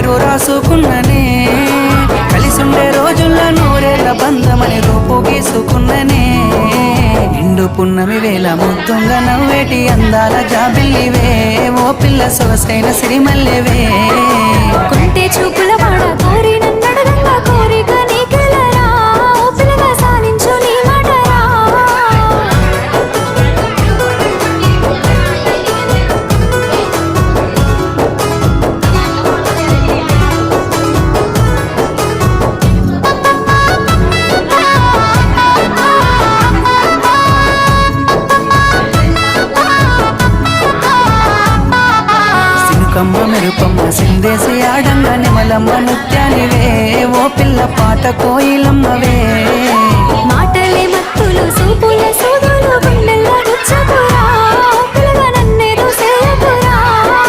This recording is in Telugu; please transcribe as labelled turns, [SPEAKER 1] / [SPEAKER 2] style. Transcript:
[SPEAKER 1] పేరు రాసుకున్ననే కలిసుండే రోజుల్లో నూరేళ్ల బంధమని రూపు గీసుకున్ననే నిండు పున్నమి వేళ ముద్దుంగా నవ్వేటి అందాల జాబిల్లివే ఓ పిల్ల సొగసైన సిరిమల్లెవే
[SPEAKER 2] కొంటే చూపుల వాడ కోరి నన్నడగంగా కోరిక నీకెలరా ఓ పిల్లగా సాధించు నీ మాటరా
[SPEAKER 1] కమ్మ మెరుపమ్మ సిందేసి ఆడంగా నిమలమ్మ ముత్యానివే ఓ పిల్ల పాట కోయిలమ్మవే
[SPEAKER 2] మాటలే మత్తులు సూపుల సూదులు